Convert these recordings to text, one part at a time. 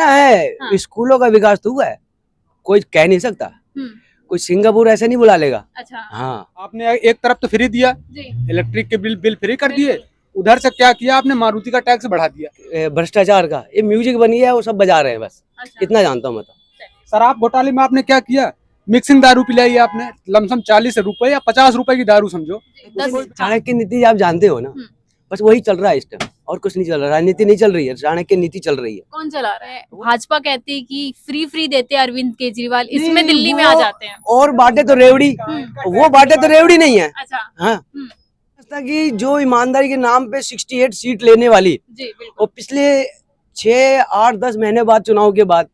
इतना है। हाँ। स्कूलों का विकास तो हुआ है, कोई कह नहीं सकता। कोई सिंगापुर ऐसे नहीं बुला लेगा। अच्छा। हाँ, आपने एक तरफ तो फ्री दिया, जी। इलेक्ट्रिक के बिल फ्री कर दिए, बिल्कुल। उधर से क्या किया आपने, मारुति का टैक्स बढ़ा दिया। भ्रष्टाचार का ये म्यूजिक बन गया है, वो सब बजा रहे हैं बस। अच्छा। इतना जानता हूँ मैं तो। शराब घोटाले में आपने क्या किया, मिक्सिंग दारू पिलाई आपने, लमसम 40 रुपए या 50 रुपए की दारू समझो। चाणक्य नीति आप जानते हो ना, बस वही चल रहा है इस टाइम, और कुछ नहीं चल रहा। राजनीति नहीं चल रही है, चाणक्य नीति चल रही है। कौन चला रहा है? भाजपा कहती है कि फ्री देते हैं अरविंद केजरीवाल, इसमें नहीं, दिल्ली में वो आ जाते हैं। और बाटे तो रेवड़ी, वो बाटे तो रेवड़ी नहीं है। अच्छा। हाँ, कि जो ईमानदारी के नाम पे 68 सीट लेने वाली, जी बिल्कुल। और पिछले 6, 8, 10 महीने बाद चुनाव के बाद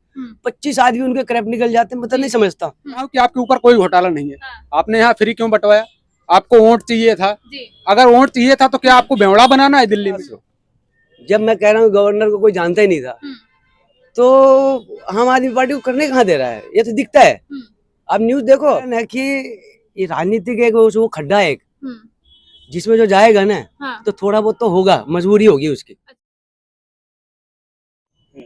25 आदमी उनके क्रैप निकल जाते हैं, मतलब नहीं समझता कि आपके ऊपर कोई घोटाला नहीं है। हाँ। आपने यहाँ फ्री क्यों बंटवाया, आपको वोट चाहिए था। जी। अगर वोट चाहिए था तो क्या आपको बेवड़ा बनाना है दिल्ली में? जब मैं कह रहा हूँ गवर्नर को कोई जानता ही नहीं था, तो आम आदमी पार्टी को करने कहाँ दे रहा है, ये तो दिखता है। आप न्यूज देखो ना कि ये राजनीतिक एक वो खड्डा है एक, जिसमें जो जाएगा ना, हाँ। तो थोड़ा बहुत तो होगा, मजबूरी होगी उसकी।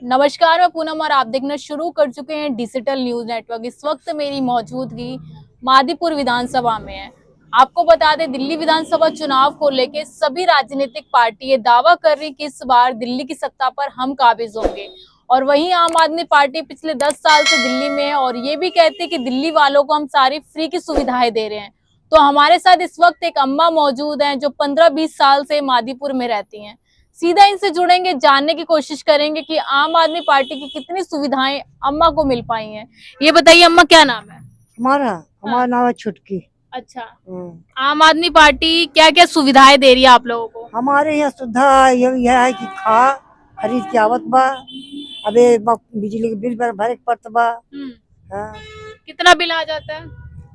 नमस्कार, मैं पूनम और आप देखना शुरू कर चुके हैं डिजिटल न्यूज नेटवर्क। इस वक्त मेरी मौजूदगी मादीपुर विधानसभा में है। आपको बता दें, दिल्ली विधानसभा चुनाव को लेकर सभी राजनीतिक पार्टी दावा कर रही कि इस बार दिल्ली की सत्ता पर हम काबिज होंगे, और वहीं आम आदमी पार्टी पिछले 10 साल से दिल्ली में है और ये भी कहती है कि दिल्ली वालों को हम सारी फ्री की सुविधाएं दे रहे हैं। तो हमारे साथ इस वक्त एक अम्मा मौजूद हैं जो 15-20 साल से मादीपुर में रहती हैं। सीधा इनसे जुड़ेंगे, जानने की कोशिश करेंगे कि आम आदमी पार्टी की कितनी सुविधाएं अम्मा को मिल पाई हैं। ये बताइए अम्मा, क्या नाम है? हमारा नाम है छुटकी। अच्छा। आम आदमी पार्टी क्या क्या सुविधाएं दे रही है आप लोगों को? हमारे यहाँ सुविधा यह है कि खरीद के आवत बा, अबे बिजली के बिल भरे के पड़त बा। हाँ। कितना बिल आ जाता है?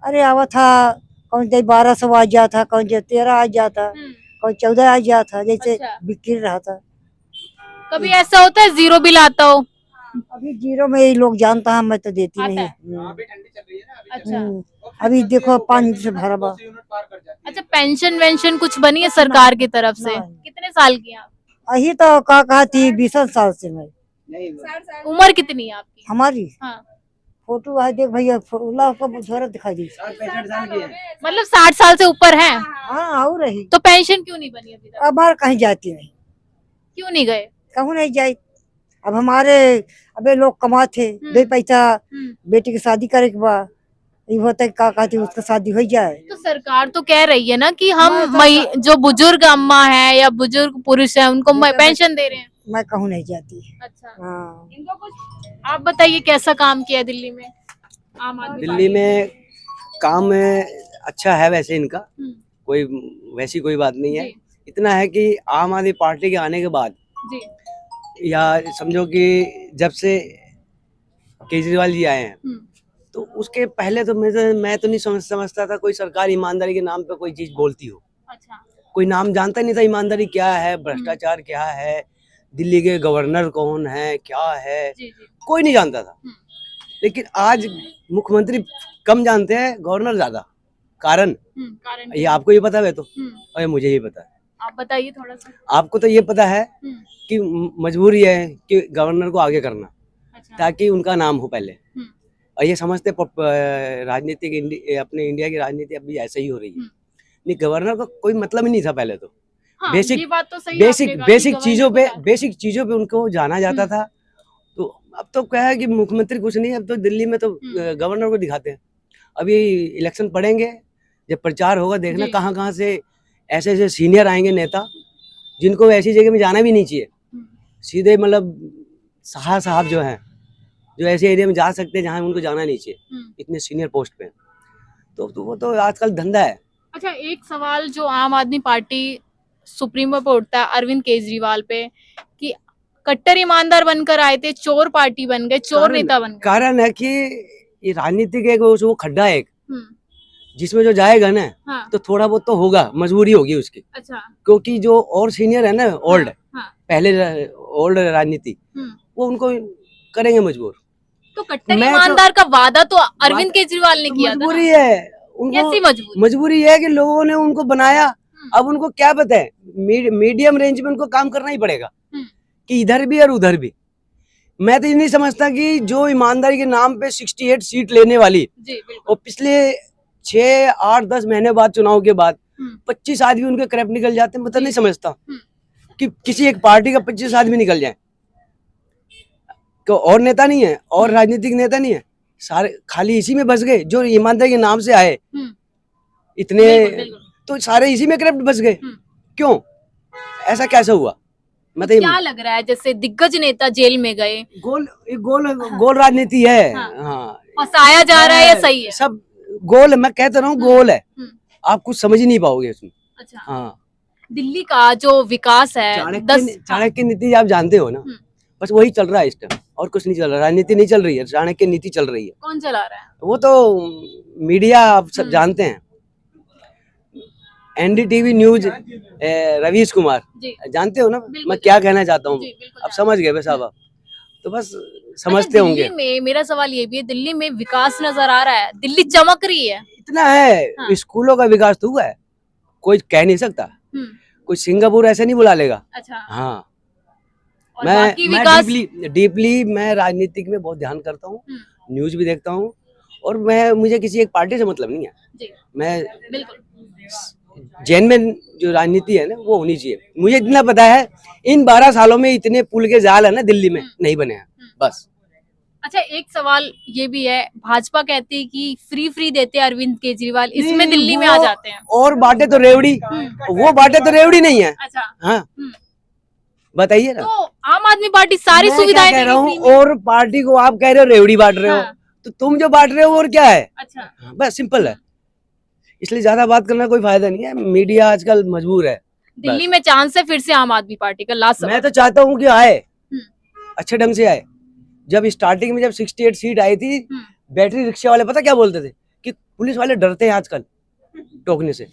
अरे आवत था, कौन 1200 आ जाता, कौन 13 आ जाता, कौन 14 आ जाता, जैसे अच्छा। बिक्री रहा था। कभी ऐसा होता है जीरो बिल आता हो? अभी जीरो में ही लोग जानता है, मैं तो देती आता नहीं। है। अच्छा। अभी देखो 5 से भरा बा। अच्छा, पेंशन वेंशन कुछ बनी है सरकार की तरफ से? नहीं। कितने साल की हैं आप? अही तो का कहा थी 20 साल से मैं। उम्र कितनी है आपकी? हमारी हाँ। फोटो है, देख भैया, झोरा दिखाई दी। मतलब 60 साल से ऊपर है? हाँ, और रही तो पेंशन क्यों नहीं बनी अभी तक? अब बार कहीं जाती नहीं, क्यों नहीं गए? कहूँ नहीं जाए। अब हमारे अबे लोग कमाते, 2 पैसा बेटी की शादी करे के बाद ये होता है, का कहती उसका शादी हो जाए। तो सरकार तो कह रही है ना कि हम जो बुजुर्ग अम्मा है या बुजुर्ग पुरुष है उनको पेंशन दे रहे हैं। मैं कहूँ नहीं जाती। अच्छा। हाँ। इनको कुछ आप बताइए, कैसा काम किया दिल्ली में आम आदमी दिल्ली में काम अच्छा है वैसे इनका, कोई वैसी कोई बात नहीं है। जी। इतना है कि आम आदमी पार्टी के आने के बाद, जी। या समझो कि जब से केजरीवाल जी आए हैं, तो उसके पहले तो मैं तो नहीं समझता था कोई सरकार ईमानदारी के नाम पे कोई चीज बोलती हो। अच्छा। कोई नाम जानता नहीं था ईमानदारी क्या है, भ्रष्टाचार क्या है, दिल्ली के गवर्नर कौन है, क्या है, जी जी। कोई नहीं जानता था। लेकिन आज मुख्यमंत्री कम जानते हैं, गवर्नर ज्यादा। कारण कारण ये आपको ये पता है तो, और ये मुझे ही पता है। आप बताइए थोड़ा सा। आपको तो ये पता है कि मजबूरी है कि गवर्नर को आगे करना, अच्छा। ताकि उनका नाम हो पहले। और ये समझते राजनीतिक अपने इंडिया की राजनीति अभी ऐसे ही हो रही है। नहीं, गवर्नर का कोई मतलब ही नहीं था पहले तो। हाँ, बेसिक ये बात तो सही बेसिक चीजों पे उनको जाना जाता था। तो अब तो क्या है कि मुख्यमंत्री कुछ नहीं, अब तो दिल्ली में तो गवर्नर को दिखाते हैं। अभी इलेक्शन पड़ेंगे, जब प्रचार होगा, देखना कहाँ से ऐसे सीनियर आएंगे नेता, जिनको ऐसी जगह में जाना भी नहीं चाहिए। सीधे मतलब साहब जो हैं, जो ऐसे एरिया में जा सकते हैं जहाँ उनको जाना नहीं चाहिए, इतने सीनियर पोस्ट पे। तो वो तो आजकल धंधा है। अच्छा, एक सवाल जो आम आदमी पार्टी सुप्रीमो पे उठता है अरविंद केजरीवाल पे, कि कट्टर ईमानदार बनकर आए थे, चोर पार्टी बन गए, चोर नेता बन गए। कारण है कि ये राजनीतिक एक वो खड्डा है एक, जिसमें जो जाएगा ना, हाँ। तो थोड़ा बहुत तो होगा, मजबूरी होगी उसकी। अच्छा। क्योंकि जो और सीनियर है ना, ओल्ड, हाँ। पहले ओल्ड राजनीति, वो उनको करेंगे मजबूर। तो कट्टर ईमानदार का वादा तो अरविंद केजरीवाल ने किया था। मजबूरी है उनको, मजबूरी है कि लोगों ने उनको बनाया। अब उनको क्या पता है, मीडियम रेंज में उनको काम करना ही पड़ेगा, कि इधर भी और उधर भी। मैं तो ये नहीं समझता कि जो ईमानदारी के नाम पे 68 सीट लेने वाली जी बिल्कुल। और पिछले 6, 8, 10 महीने बाद चुनाव के बाद 25 आदमी उनके क्रैप निकल जाते हैं। मैं तो नहीं समझता कि किसी एक पार्टी का 25 आदमी निकल जाए। तो और नेता नहीं है और राजनीतिक नेता नहीं है, सारे खाली इसी में बस गए जो ईमानदारी के नाम से आए इतने, तो सारे इसी में क्रैप बस गए। क्यों, ऐसा कैसे हुआ? मतलब क्या लग रहा है जैसे दिग्गज नेता जेल में गए, गोल राजनीति है। हाँ, फंसाया जा रहा है या सही है? सब गोल, मैं कहता रहा हूँ गोल है, आप कुछ समझ ही नहीं पाओगे इसमें। अच्छा, हाँ, दिल्ली का जो विकास है चाणक्य नीति आप जानते हो ना, बस वही चल रहा है इस टाइम, और कुछ नहीं चल रहा। राजनीति नहीं चल रही है, चाणक्य नीति चल रही है। कौन चला रहा है? वो तो मीडिया आप सब जानते हैं, एनडीटीवी न्यूज, रवीश कुमार, जानते हो ना मैं क्या कहना चाहता हूँ, अब समझ गए बस आप, तो बस समझते होंगे। दिल्ली में मेरा सवाल ये भी है, दिल्ली में विकास नजर आ रहा है, दिल्ली चमक रही है इतना है। स्कूलों का विकास तो हुआ है, कोई कह नहीं सकता, कोई सिंगापुर ऐसे नहीं बुला लेगा। अच्छा, हाँ, और बाकी विकास डीपली मैं राजनीतिक में बहुत ध्यान करता हूँ, न्यूज भी देखता हूँ, और मुझे किसी एक पार्टी से मतलब नहीं है। जी, मैं बिल्कुल जेन्युइन जो राजनीति है ना वो होनी चाहिए। मुझे इतना पता है इन 12 सालों में इतने पुल के जाल है ना दिल्ली में नहीं बने हैं बस। अच्छा, एक सवाल ये भी है, भाजपा कहती है कि फ्री देते हैं अरविंद केजरीवाल, इसमें दिल्ली में आ जाते हैं। और बांटे तो रेवड़ी, वो बांटे तो रेवड़ी नहीं है। अच्छा, हाँ, बताइए ना। तो आम आदमी पार्टी सारी मैं सुविधाएं क्या कह दे रहा रही हूँ, है। और पार्टी को आप कह रहे हो रेवड़ी बांट रहे हो, तो तुम जो बांट रहे हो और क्या है? अच्छा, बस सिंपल है, इसलिए ज्यादा बात करना कोई फायदा नहीं है। मीडिया आजकल मजबूर है। दिल्ली में चांस है फिर से आम आदमी पार्टी का लास्ट मैं तो चाहता हूँ कि आए, अच्छे ढंग से आए। जब स्टार्टिंग में जब 68 सीट आई थी, बैटरी रिक्शा वाले पता क्या बोलते थे कि पुलिस वाले डरते हैं आजकल टोकने से।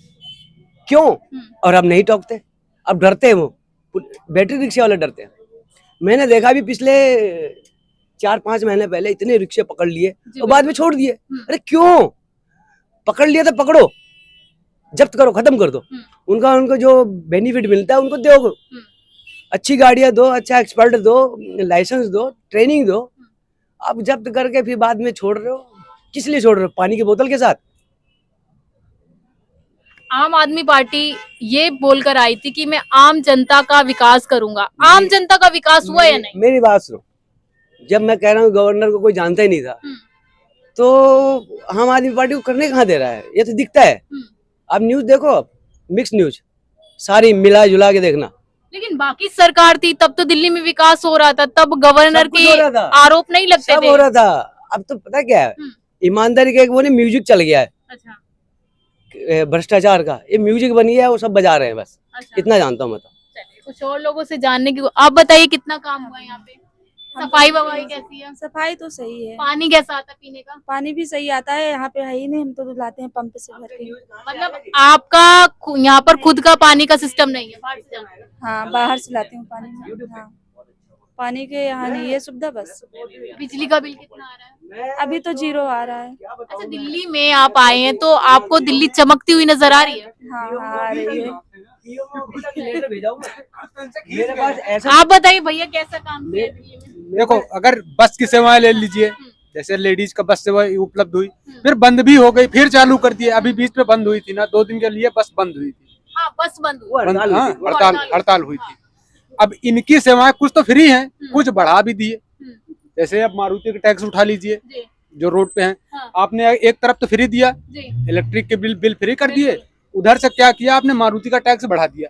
क्यों? और अब नहीं टोकते, अब डरते हैं, वो बैटरी रिक्शा वाले डरते हैं। मैंने देखा भी पिछले 4-5 महीने पहले इतने रिक्शे पकड़ लिए और बाद में छोड़ दिए। अरे क्यों? पकड़ लिया तो पकड़ो, जब्त करो, खत्म कर दो, उनको जो बेनिफिट मिलता है उनको दो। अच्छी गाड़ियां दो, अच्छा एक्सपर्ट दो, लाइसेंस दो, ट्रेनिंग दो। अब जब्त करके फिर बाद में छोड़ रहे हो, किस लिए छोड़ रहे हो? पानी की बोतल के साथ। आम आदमी पार्टी ये बोलकर आई थी कि मैं आम जनता का विकास करूंगा, आम जनता का विकास हुआ या नहीं? मेरी बात सुनो, जब मैं कह रहा हूँ गवर्नर को कोई जानता ही नहीं था, तो आम आदमी पार्टी को करने कहाँ दे रहा है? ये तो दिखता है। आप न्यूज देखो, आप मिक्स न्यूज सारी मिला जुला के देखना। लेकिन बाकी सरकार थी तब तो दिल्ली में विकास हो रहा था, तब गवर्नर के आरोप नहीं लगते सब थे। हो रहा था। अब तो पता क्या है, ईमानदारी का एक वो नहीं म्यूजिक चल गया है। अच्छा, भ्रष्टाचार का ये म्यूजिक बन गया है, वो सब बजा रहे हैं बस। अच्छा, इतना जानता हूँ मैं तो। चलिए कुछ और लोगों से जानने की, आप बताइए कितना काम हुआ है यहाँ पे? सफाई वफाई कैसी है? सफाई तो सही है, पानी कैसा आता है पीने का? पानी भी सही आता है, यहाँ पे है ही नहीं, हम तो लाते हैं पंप से भर के। मतलब आपका यहाँ पर खुद का पानी का सिस्टम नहीं है, बाहर से जाना है? हाँ, बाहर से लाते हैं पानी में। हाँ, पानी के यहाँ नहीं है सुविधा बस। बिजली का बिल कितना आ रहा है? अभी तो 0 आ रहा है। अच्छा, दिल्ली में आप आए हैं तो आपको दिल्ली चमकती हुई नजर आ रही है? हाँ हाँ, आ रही है। मेरे पास ऐसा आप बताइए भैया कैसा काम किया है दिल्ली में? देखो, अगर बस की सेवाएं ले लीजिए, जैसे लेडीज का बस सेवा उपलब्ध हुई, फिर बंद भी हो गई, फिर चालू कर दिए। अभी बीच में बंद हुई थी ना, 2 दिन के लिए बस बंद हुई थी। हाँ, बस बंद हुई। हड़ताल हुई थी। अब इनकी सेवाएं कुछ तो फ्री हैं, कुछ बढ़ा भी दिए। जैसे अब मारुति के टैक्स उठा लीजिए, जो रोड पे हैं, आपने एक तरफ तो फ्री दिया, इलेक्ट्रिक के बिल फ्री कर दिए, उधर से क्या किया आपने, मारुति का टैक्स बढ़ा दिया,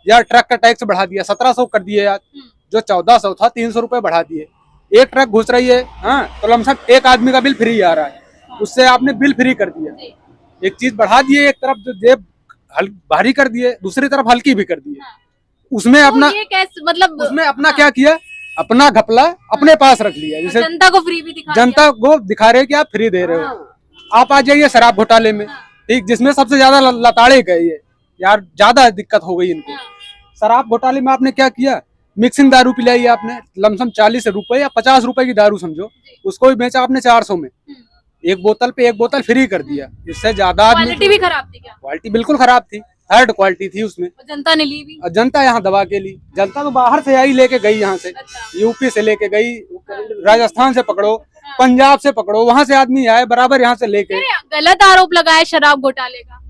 या ट्रक का टैक्स बढ़ा दिया, 1700 कर दिए यार, जो 1400 था 300 रुपए बढ़ा दिए। एक ट्रक घुस रही है, हाँ, तो लमसम एक आदमी का बिल फ्री आ रहा है, उससे आपने बिल फ्री कर दिया। एक चीज बढ़ा दिए, एक तरफ जो जेब भारी कर दिए, दूसरी तरफ हल्की भी कर दिए। उसमें अपना, ये कैसे, मतलब उसमें अपना क्या किया, अपना घपला अपने पास रख लिया। जैसे जनता को फ्री भी दिखा जनता को दिखा रहे कि आप फ्री दे रहे हो। आप आ जाइए शराब घोटाले में, ठीक, जिसमें सबसे ज्यादा लताड़े गए ये यार, ज्यादा दिक्कत हो गई इनको। शराब घोटाले में आपने क्या किया, मिक्सिंग दारू पिलाई आपने, लमसम 40 रुपए या 50 रुपए की दारू समझो, उसको भी बेचा आपने 400 में। एक बोतल पे एक बोतल फ्री कर दिया। इससे ज्यादा आदमी, क्वालिटी भी खराब थी क्या? क्वालिटी बिल्कुल खराब थी। थर्ड क्वालिटी थी उसमें, और जनता ने ली भी। और जनता यहाँ दबा के ली। जनता तो बाहर से आई लेके गई, यहाँ से अच्छा। यूपी से लेके गई, राजस्थान से पकड़ो, पंजाब से पकड़ो, वहां से आदमी आए बराबर यहाँ से लेके। फिर गलत आरोप लगाया शराब घोटाले का।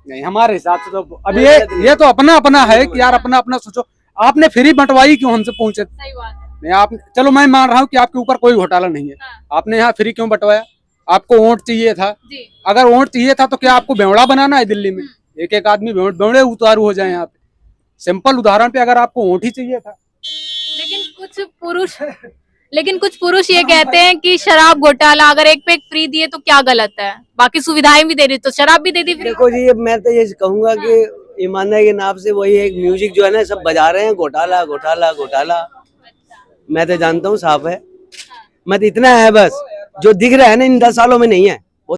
नहीं, हमारे हिसाब से तो अब ये तो अपना अपना है कि यार अपना अपना सोचो। आपने फ्री बंटवाई क्यों हमसे पूछे? सही बात है। नहीं, आप चलो मैं मान रहा हूँ कि आपके ऊपर कोई घोटाला नहीं है, हाँ। आपने यहाँ फ्री क्यों बंटवाया? आपको वोट चाहिए था, जी। अगर वोट चाहिए था तो क्या आपको बेवड़ा बनाना है दिल्ली में? एक एक आदमी बेवड़े उतारू हो जाए यहाँ पे। सिंपल उदाहरण पे अगर आपको वोट ही चाहिए था। लेकिन कुछ पुरुष ये कहते हैं कि शराब घोटाला, अगर एक पे एक फ्री दिए तो क्या गलत है? बाकी सुविधाएं भी दे रही तो शराब भी दे दी फ्री। देखो जी, मैं तो ये कहूंगा कि ईमानदारी के नाम से वही एक म्यूजिक जो है ना सब बजा रहे हैं, घोटाला घोटाला घोटाला। मैं तो जानता हूँ साफ है, मैं तो इतना है बस, जो दिख रहा है ना इन 10 सालों में नहीं है।